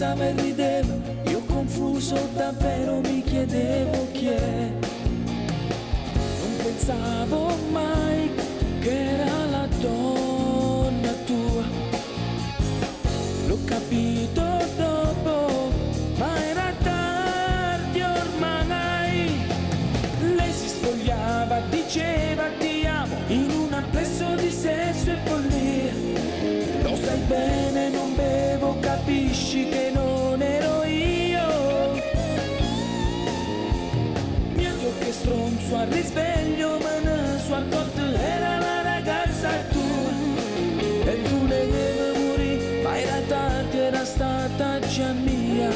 scherzava e rideva, io confuso davvero mi chiedevo chi è. Non pensavo mai che era la donna tua, l'ho capito dopo, ma era tardi ormai. Lei si spogliava, diceva ti amo, in un amplesso di sesso e follia. Lo sai bene, non bevo, capisci che non ero io. Mio Dio che stronzo al risveglio, ma ne so accorto era la ragazza tua. E tu ne devi morire, ma era tardi, era stata già mia.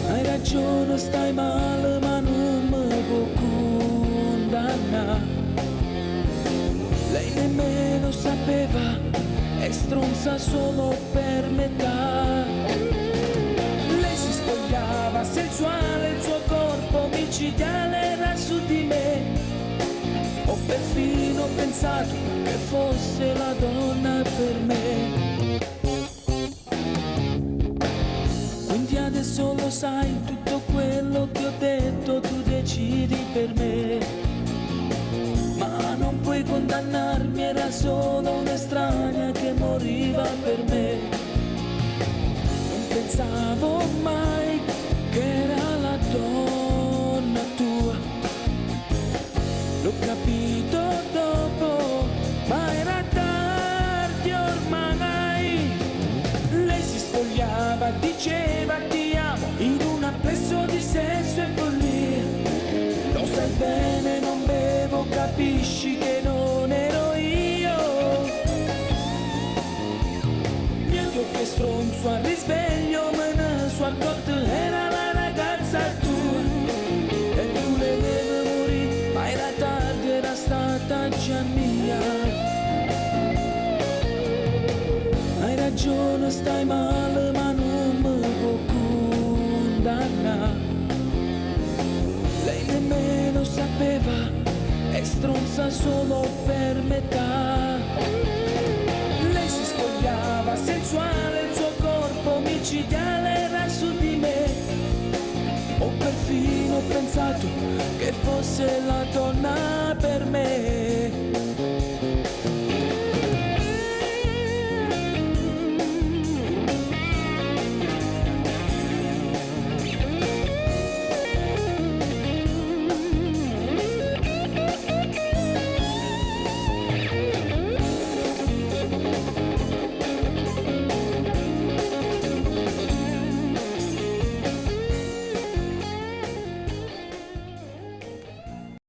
Hai ragione, stai male, ma non mi può condannare. Lei nemmeno sapeva, è stronza solo per metà. Lei si spogliava sensuale, il suo corpo micidiale era su di me. Ho perfino pensato che fosse la donna per me. Quindi adesso lo sai, tutto quello che ho detto tu decidi per me. Ma non puoi condannarmi, era solo un'estranea che moriva per me. Non pensavo mai che era la donna tua, l'ho capito dopo, ma era tardi ormai. Lei si spogliava, diceva ti amo, in un amplesso di sesso e follia. Lo sai bene, non bevo, capisci che non ero io. Mio Dio che stronzo al risveglio, me ne so accorto era la ragazza tua. E tu le devi morire, ma era tardi, era stata già mia. Hai ragione, stai male, ma non mi può condannare. Lei nemmeno sapeva, è stronza solo per metà. Lei si spogliava sensuale, il suo corpo micidiale era su di me. Ho perfino pensato che fosse la donna per me.